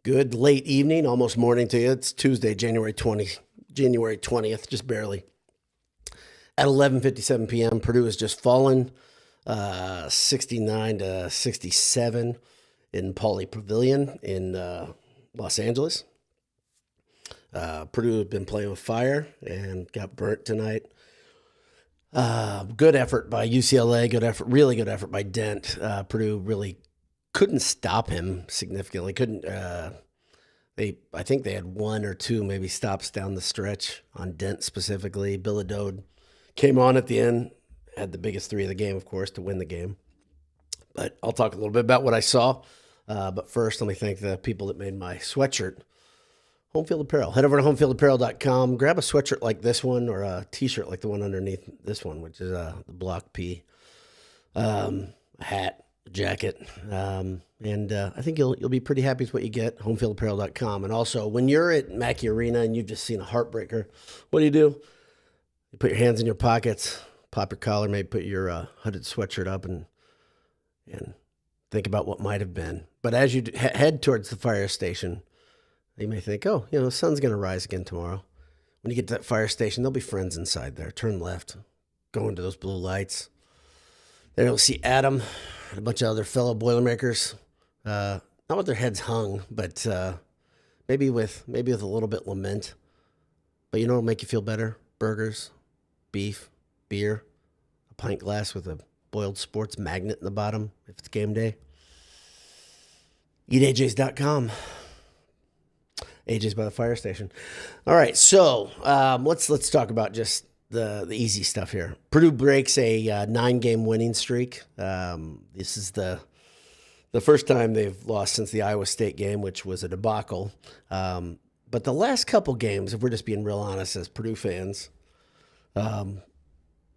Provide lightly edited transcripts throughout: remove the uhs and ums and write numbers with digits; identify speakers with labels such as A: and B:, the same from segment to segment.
A: Good late evening, almost morning to you. It's Tuesday, January 20th, just barely. At 11:57 p.m., Purdue has just fallen 69 to 67 in Pauley Pavillion in Los Angeles. Purdue has been playing with fire and got burnt tonight. Good effort by UCLA, really good effort by Dent. Purdue really couldn't stop him significantly. Couldn't. I think they had one or two maybe stops down the stretch on Dent specifically. Billadode came on at the end, had the biggest three of the game, of course, to win the game. But I'll talk a little bit about what I saw. But first, let me thank the people that made my sweatshirt. Home Field Apparel. Head over to homefieldapparel.com. Grab a sweatshirt like this one or a T-shirt like the one underneath this one, which is the Block P. A hat, a jacket, and I think you'll be pretty happy with what you get. Homefieldapparel.com. And also, when you're at Mackey Arena and you've just seen a heartbreaker, what do? You put your hands in your pockets, pop your collar, maybe put your hooded sweatshirt up, and think about what might have been. But as you head towards the fire station, you may think, oh, the sun's going to rise again tomorrow. When you get to that fire station, there'll be friends inside there. Turn left, go into those blue lights. There you'll see Adam and a bunch of other fellow Boilermakers. Not with their heads hung, but maybe with a little bit lament. But what'll make you feel better? Burgers, beef, beer, a pint glass with a boiled sports magnet in the bottom if it's game day. EatAJs.com. AJ's by the fire station. All right, so let's talk about just the easy stuff here. Purdue breaks a 9-game winning streak. This is the first time they've lost since the Iowa State game, which was a debacle. But the last couple games, if we're just being real honest as Purdue fans,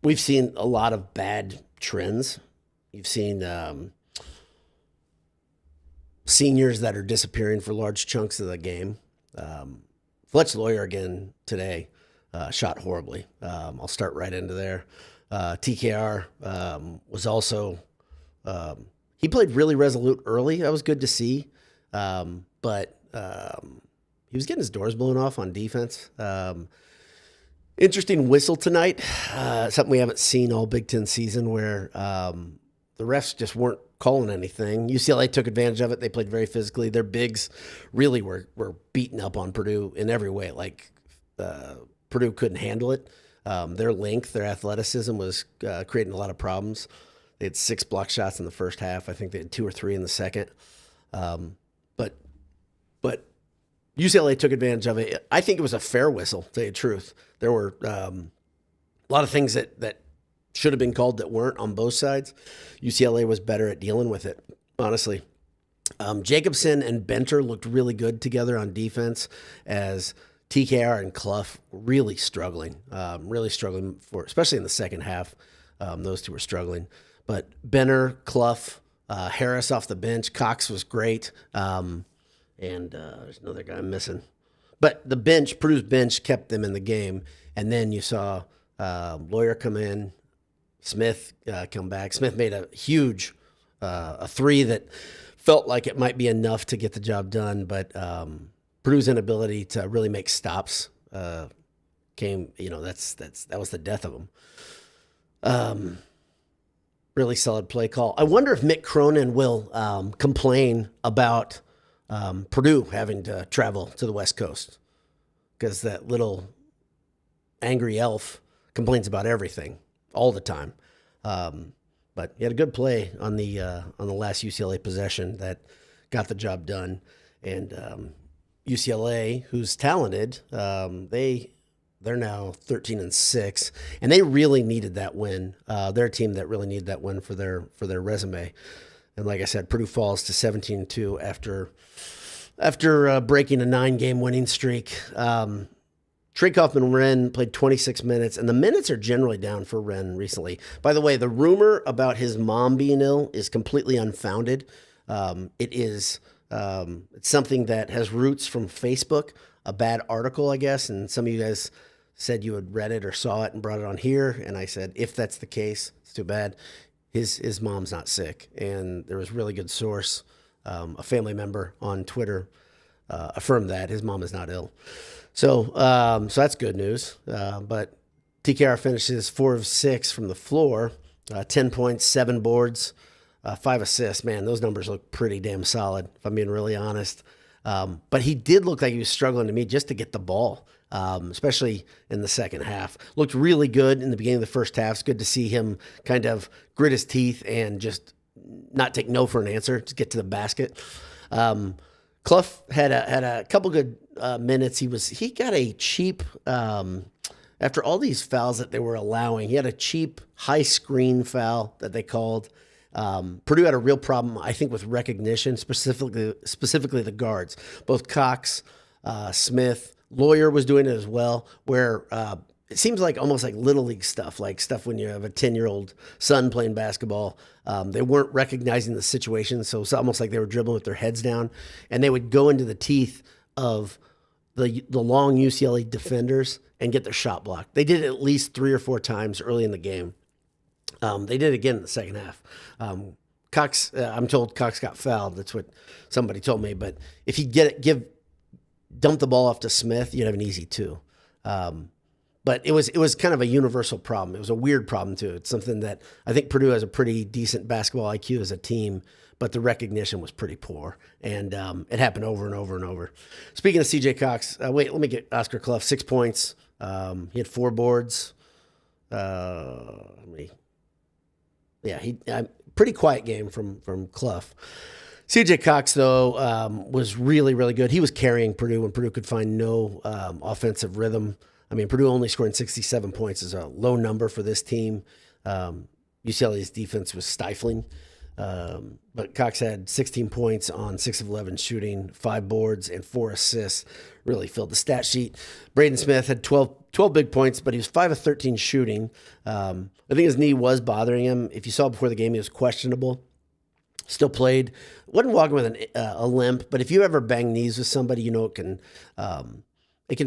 A: we've seen a lot of bad trends. You've seen seniors that are disappearing for large chunks of the game. Fletch Lawyer again today shot horribly. I'll start right into there. TKR was also he played really resolute early. That was good to see, but he was getting his doors blown off on defense. Interesting whistle tonight. Something we haven't seen all Big Ten season, where the refs just weren't calling anything. UCLA took advantage of it. They played very physically. Their bigs really were beating up on Purdue in every way. Like Purdue couldn't handle it. Their length, their athleticism was creating a lot of problems. They had 6 block shots in the first half. I think they had 2 or 3 in the second. But UCLA took advantage of it. I think it was a fair whistle, to tell you the truth. There were a lot of things that should have been called that weren't on both sides. UCLA was better at dealing with it, honestly. Jacobson and Benter looked really good together on defense, as TKR and Clough really struggling for, especially in the second half. Those two were struggling. But Benner, Clough, Harris off the bench. Cox was great. And there's another guy I'm missing. But the bench, Purdue's bench, kept them in the game. And then you saw Lawyer come in, Smith come back. Smith made a huge a 3 that felt like it might be enough to get the job done, but Purdue's inability to really make stops came. That was the death of them. Really solid play call. I wonder if Mick Cronin will complain about Purdue having to travel to the West Coast, because that little angry elf complains about everything all the time. But he had a good play on the last UCLA possession that got the job done. And UCLA, who's talented, they're now 13-6, and they really needed that win. They're a team that really needed that win for their resume. And like I said, Purdue falls to 17-2 after breaking a 9-game winning streak. Trey Kaufman-Renn played 26 minutes, and the minutes are generally down for Renn recently. By the way, the rumor about his mom being ill is completely unfounded. It's something that has roots from Facebook, a bad article, I guess, and some of you guys said you had read it or saw it and brought it on here, and I said, if that's the case, it's too bad. His mom's not sick, and there was a really good source, a family member on Twitter, affirmed that his mom is not ill. So that's good news. But TKR finishes 4 of 6 from the floor, 10 points, 7 boards, 5 assists. Man, those numbers look pretty damn solid, if I'm being really honest. But he did look like he was struggling to me just to get the ball, especially in the second half. Looked really good in the beginning of the first half. It's good to see him kind of grit his teeth and just not take no for an answer, to get to the basket. Clough had a couple good minutes. He got a cheap, after all these fouls that they were allowing, he had a cheap high screen foul that they called. Purdue had a real problem, I think, with recognition, specifically the guards. Both Cox, Smith, Lawyer was doing it as well, where it seems like almost like little league stuff, like stuff when you have a 10-year-old son playing basketball. They weren't recognizing the situation, so it's almost like they were dribbling with their heads down, and they would go into the teeth of the long UCLA defenders and get their shot blocked. They did it at least 3 or 4 times early in the game. They did it again in the second half. Cox, I'm told Cox got fouled. That's what somebody told me. But if he dump the ball off to Smith, you'd have an easy 2. But it was kind of a universal problem. It was a weird problem too. It's something that I think Purdue has a pretty decent basketball IQ as a team, but the recognition was pretty poor, and it happened over and over and over. Speaking of CJ Cox, let me get Oscar Clough. 6 points. He had 4 boards. Pretty quiet game from Clough. CJ Cox, though, was really, really good. He was carrying Purdue when Purdue could find no offensive rhythm. I mean, Purdue only scoring 67 points is a low number for this team. UCLA's defense was stifling. But Cox had 16 points on 6 of 11 shooting, 5 boards, and 4 assists. Really filled the stat sheet. Braden Smith had 12 big points, but he was 5 of 13 shooting. I think his knee was bothering him. If you saw before the game, he was questionable. Still played. Wasn't walking with a limp, but if you ever bang knees with somebody, you know it can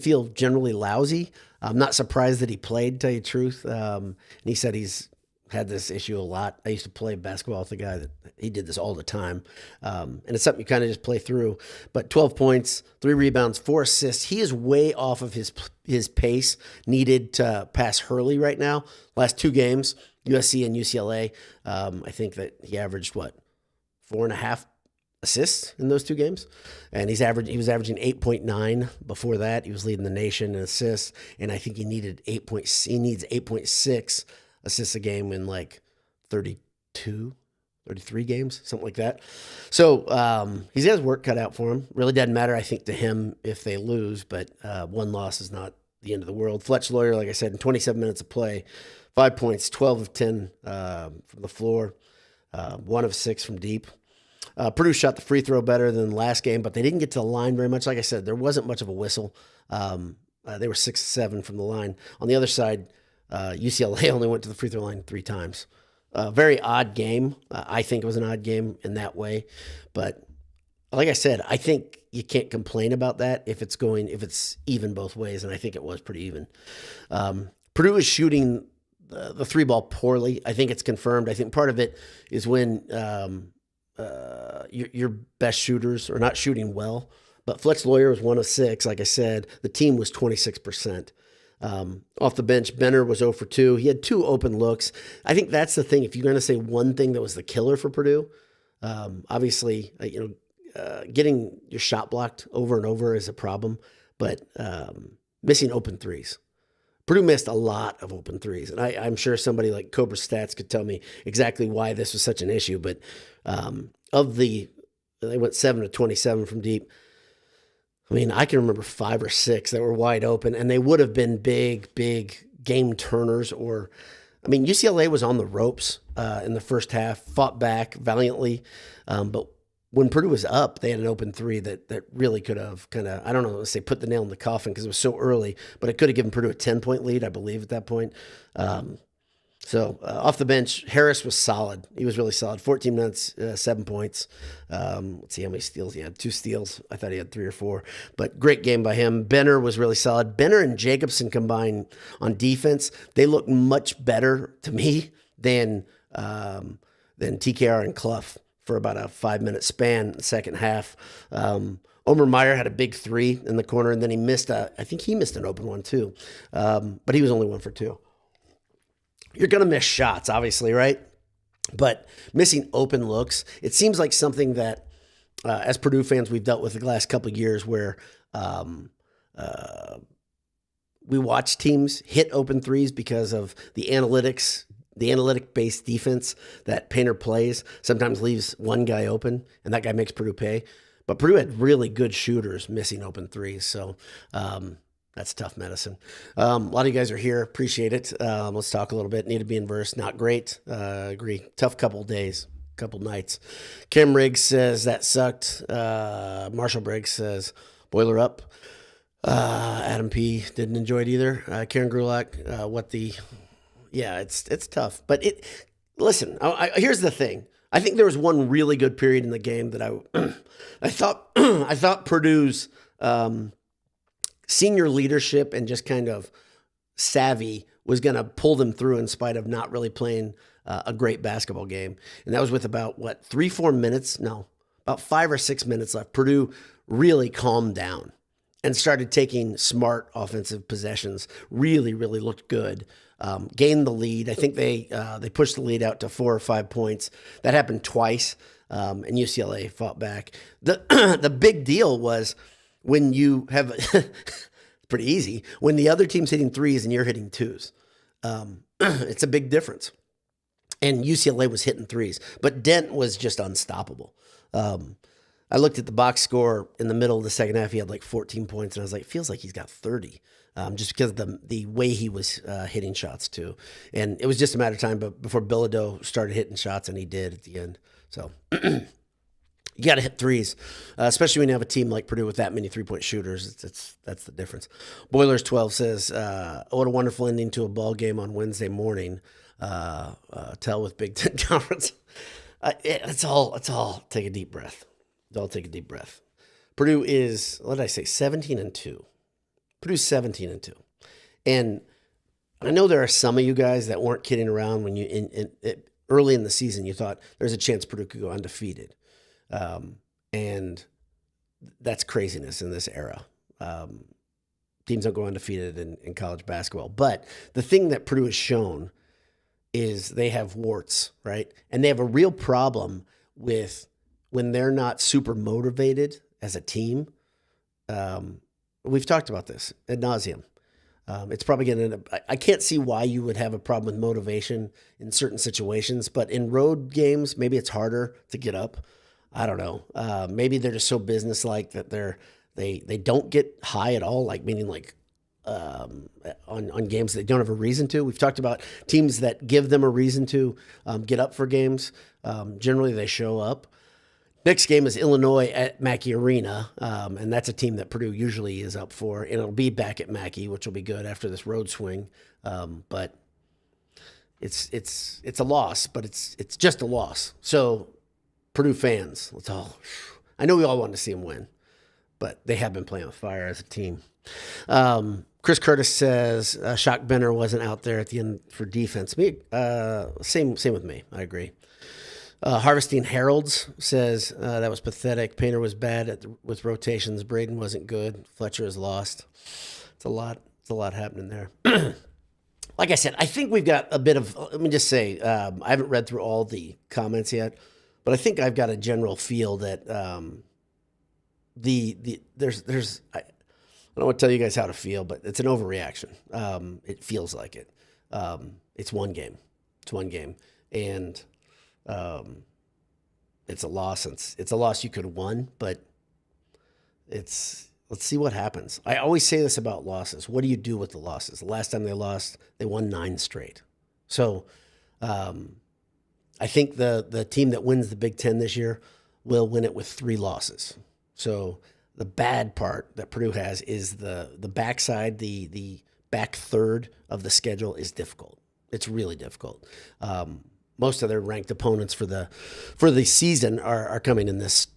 A: feel generally lousy. I'm not surprised that he played, to tell you the truth. And he said he's had this issue a lot. I used to play basketball with a guy that he did this all the time. And it's something you kind of just play through. But 12 points, 3 rebounds, 4 assists. He is way off of his pace needed to pass Hurley right now. Last 2 games, USC and UCLA, I think that he averaged, 4.5 assists in those 2 games. And he was averaging 8.9 before that. He was leading the nation in assists. And I think he needs 8.6 assists a game in 33 games, something like that. So he's got his work cut out for him. Really doesn't matter, I think, to him if they lose, but 1 loss is not the end of the world. Fletch Lawyer, like I said, in 27 minutes of play, 5 points, 12 of 10 from the floor, 1 of 6 from deep. Purdue shot the free throw better than last game, but they didn't get to the line very much. Like I said, there wasn't much of a whistle. They were 6-7 from the line. On the other side, UCLA only went to the free throw line 3 times. Very odd game. I think it was an odd game in that way. But like I said, I think you can't complain about that if it's even both ways, and I think it was pretty even. Purdue is shooting the 3-ball poorly. I think it's confirmed. I think part of it is when your best shooters are not shooting well. But Fletch Lawyer was 1 of 6. Like I said, the team was 26%. Off the bench, Benner was 0 for 2. He had 2 open looks. I think that's the thing. If you're going to say one thing that was the killer for Purdue, obviously, getting your shot blocked over and over is a problem, but missing open threes. Purdue missed a lot of open threes, and I'm sure somebody like Cobra Stats could tell me exactly why this was such an issue, but they went 7 of 27 from deep. I mean, I can remember 5 or 6 that were wide open, and they would have been big game turners. UCLA was on the ropes in the first half, fought back valiantly, but when Purdue was up, they had an open 3 that really could have kind of, I don't know, let's say put the nail in the coffin because it was so early, but it could have given Purdue a 10-point lead, I believe, at that point. So off the bench, Harris was solid. He was really solid. 14 minutes, 7 points. Let's see how many steals he had. 2 steals. I thought he had 3 or 4. But great game by him. Benner was really solid. Benner and Jacobson combined on defense. They look much better to me than TKR and Clough for about a 5-minute span in the second half. Omer Meyer had a big three in the corner, and then I think he missed an open one too. But he was only 1 for 2. You're going to miss shots, obviously, right? But missing open looks, it seems like something that, as Purdue fans, we've dealt with the last couple of years where we watch teams hit open threes because of the analytic-based defense that Painter plays sometimes leaves one guy open, and that guy makes Purdue pay. But Purdue had really good shooters missing open threes, so that's tough medicine. A lot of you guys are here. Appreciate it. Let's talk a little bit. Need to be in verse. Not great. Agree. Tough couple days, couple nights. Kim Riggs says that sucked. Marshall Briggs says boiler up. Adam P. didn't enjoy it either. Karen Grulak, it's tough. But listen, here's the thing. I think there was one really good period in the game that I thought Purdue's senior leadership and just kind of savvy was going to pull them through in spite of not really playing a great basketball game. And that was with about 3-4 minutes? No, about 5 or 6 minutes left. Purdue really calmed down and started taking smart offensive possessions. Really, really looked good. Gained the lead. I think they pushed the lead out to 4 or 5 points. That happened twice, and UCLA fought back. The big deal was when you have pretty easy when the other team's hitting threes and you're hitting twos. It's a big difference. And UCLA was hitting threes, but Dent was just unstoppable. I looked at the box score in the middle of the second half. He had 14 points, and I was like, feels like he's got 30. Just because of the way he was hitting shots too. And it was just a matter of time before Bilodeau started hitting shots, and he did at the end. So you got to hit threes, especially when you have a team like Purdue with that many three-point shooters. That's the difference. Boilers 12 says, what a wonderful ending to a ball game on Wednesday morning. Tell with Big Ten Conference. It's all take a deep breath. Take a deep breath. Purdue is, what did I say, 17-2. Purdue's 17-2. And I know there are some of you guys that weren't kidding around when you early in the season you thought there's a chance Purdue could go undefeated. And that's craziness in this era. Teams don't go undefeated in college basketball. But the thing that Purdue has shown is they have warts, right? And they have a real problem with when they're not super motivated as a team. We've talked about this ad nauseum. It's probably going to. I can't see why you would have a problem with motivation in certain situations, but in road games, maybe it's harder to get up. I don't know. Maybe they're just so businesslike that they don't get high at all. Meaning on games they don't have a reason to. We've talked about teams that give them a reason to get up for games. Generally, they show up. Next game is Illinois at Mackey Arena, and that's a team that Purdue usually is up for, and it'll be back at Mackey, which will be good after this road swing. But it's a loss, but it's just a loss. So Purdue fans, I know we all want to see them win, but they have been playing with fire as a team. Chris Curtis says Shock Benner wasn't out there at the end for defense. Same with me. I agree. Harvesting Heralds says that was pathetic. Painter was bad with rotations. Braden wasn't good. Fletcher is lost. It's a lot happening there. Like I said, I think we've got a bit of. Let me just say, I haven't read through all the comments yet, but I think I've got a general feel that there's. I don't want to tell you guys how to feel, but it's an overreaction. It feels like it. It's one game. And. It's a loss. It's a loss you could have won, but let's see what happens. I always say this about losses. What do you do with the losses? The last time they lost, they won 9 straight. So, I think the team that wins the Big Ten this year will win it with 3 losses. So the bad part that Purdue has is the backside, the back third of the schedule is difficult. It's really difficult. Most of their ranked opponents for the season are coming in this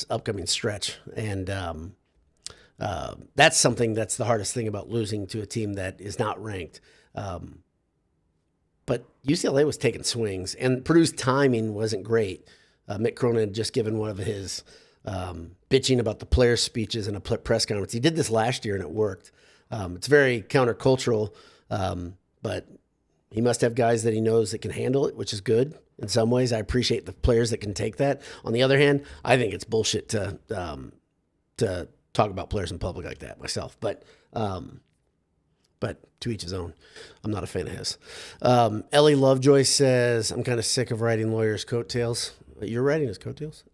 A: upcoming stretch, and that's something that's the hardest thing about losing to a team that is not ranked. But UCLA was taking swings, and Purdue's timing wasn't great. Mick Cronin had just given one of his bitching about the players' speeches in a press conference. He did this last year and it worked. It's very countercultural, but he must have guys that he knows that can handle it, which is good. In some ways, I appreciate the players that can take that. On the other hand, I think it's bullshit to talk about players in public like that myself. But to each his own. I'm not a fan of his. Ellie Lovejoy says, I'm kind of sick of writing lawyers' coattails. You're writing his coattails?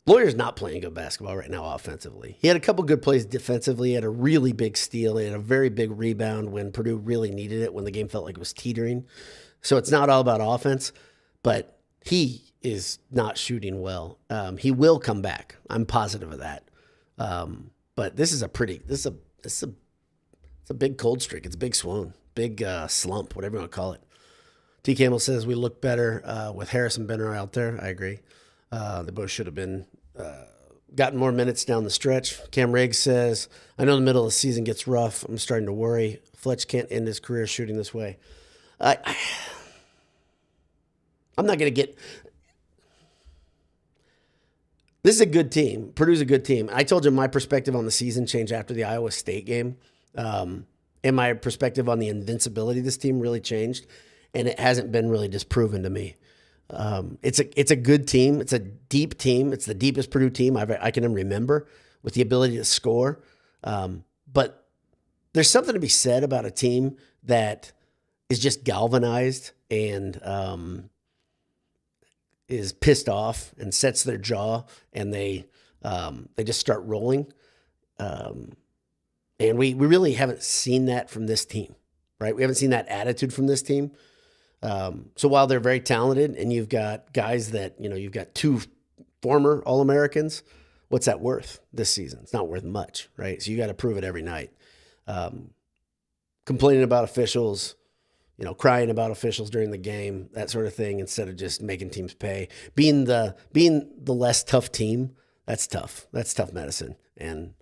A: Lawyer's not playing good basketball right now offensively. He had a couple good plays defensively. He had a really big steal. He had a very big rebound when Purdue really needed it, when the game felt like it was teetering. So it's not all about offense, but he is not shooting well. He will come back. I'm positive of that. But this is a big cold streak. It's a big swoon, big slump, whatever you want to call it. T. Campbell says we look better with Harris and Benner out there. I agree. They both should have been gotten more minutes down the stretch. Cam Riggs says, I know the middle of the season gets rough. I'm starting to worry. Fletch can't end his career shooting this way. I'm not going to get... This is a good team. Purdue's a good team. I told you my perspective on the season changed after the Iowa State game. And my perspective on the invincibility of this team really changed. And it hasn't been really disproven to me. It's a good team. It's a deep team. It's the deepest Purdue team I can remember with the ability to score. But there's something to be said about a team that is just galvanized and is pissed off and sets their jaw and they just start rolling. And we really haven't seen that from this team, right? We haven't seen that attitude from this team. So while they're very talented and you've got guys that, you've got two former All-Americans, what's that worth this season? It's not worth much, right? So you got to prove it every night. Complaining about officials, crying about officials during the game, that sort of thing, instead of just making teams pay. Being the less tough team, that's tough. That's tough medicine. And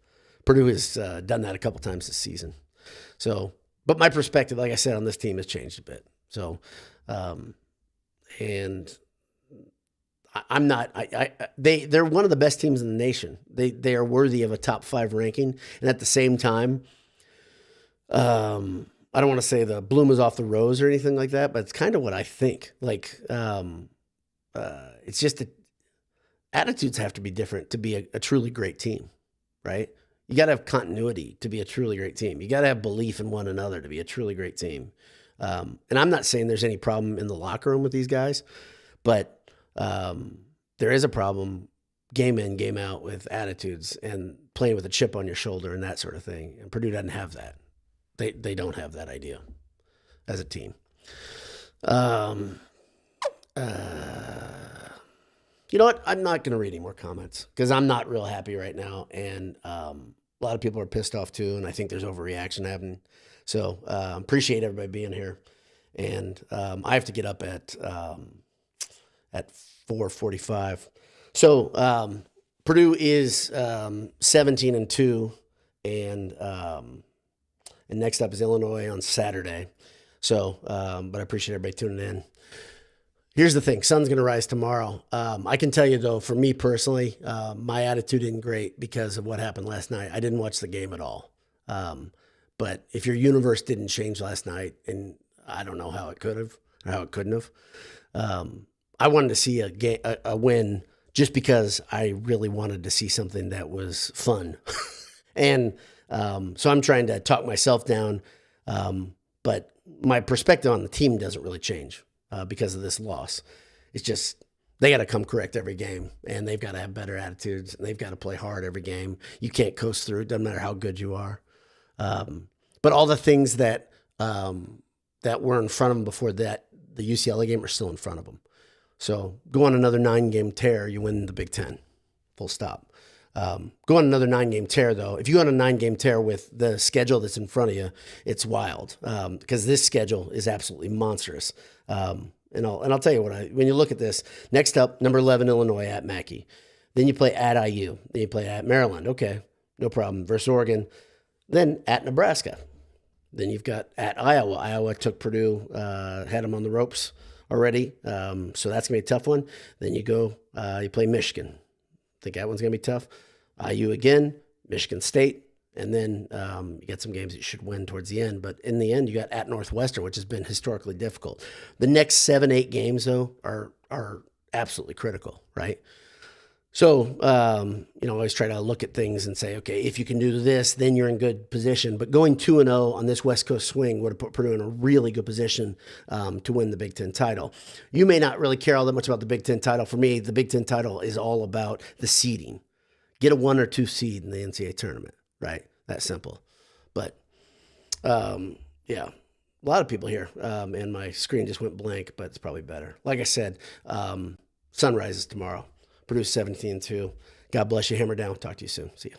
A: Purdue has done that a couple times this season. So, but my perspective, like I said, on this team has changed a bit. So, and I'm not, they're one of the best teams in the nation. They are worthy of a top 5 ranking. And at the same time, I don't want to say the bloom is off the rose or anything like that, but it's kind of what I think. Like, it's just attitudes have to be different to be a truly great team, right? You got to have continuity to be a truly great team. You got to have belief in one another to be a truly great team. And I'm not saying there's any problem in the locker room with these guys, but there is a problem game in, game out with attitudes and playing with a chip on your shoulder and that sort of thing. And Purdue doesn't have that. They don't have that idea as a team. You know what? I'm not going to read any more comments because I'm not real happy right now. And a lot of people are pissed off too. And I think there's overreaction happening. So appreciate everybody being here. And I have to get up at 4:45. So Purdue is 17-2, and next up is Illinois on Saturday. So, but I appreciate everybody tuning in. Here's the thing. Sun's going to rise tomorrow. I can tell you, though, for me personally, my attitude isn't great because of what happened last night. I didn't watch the game at all. But if your universe didn't change last night, and I don't know how it could have or how it couldn't have, I wanted to see a win just because I really wanted to see something that was fun. And so I'm trying to talk myself down. But my perspective on the team doesn't really change because of this loss. It's just they got to come correct every game, and they've got to have better attitudes, and they've got to play hard every game. You can't coast through. It doesn't matter how good you are. But all the things that were in front of them before that, the UCLA game, are still in front of them. So go on another 9-game tear, you win the Big Ten. Full stop. Go on another 9-game tear, though. If you go on a 9-game tear with the schedule that's in front of you, it's wild because this schedule is absolutely monstrous. And I'll tell you when you look at this, next up, number 11, Illinois at Mackey. Then you play at IU. Then you play at Maryland. Okay, no problem. Versus Oregon. Then at Nebraska. Then you've got at Iowa. Iowa took Purdue, had them on the ropes already. So that's going to be a tough one. Then you go, you play Michigan. Think that one's going to be tough. IU again, Michigan State. And then you get some games that you should win towards the end. But in the end, you got at Northwestern, which has been historically difficult. The next 7-8 games, though, are absolutely critical, right? So, I always try to look at things and say, okay, if you can do this, then you're in good position. But going 2-0 on this West Coast swing would have put Purdue in a really good position to win the Big Ten title. You may not really care all that much about the Big Ten title. For me, the Big Ten title is all about the seeding. Get a 1 or 2 seed in the NCAA tournament, right? That simple. But, yeah, a lot of people here, and my screen just went blank, but it's probably better. Like I said, sun rises tomorrow. Purdue 17-2. God bless you. Hammer down. Talk to you soon. See you.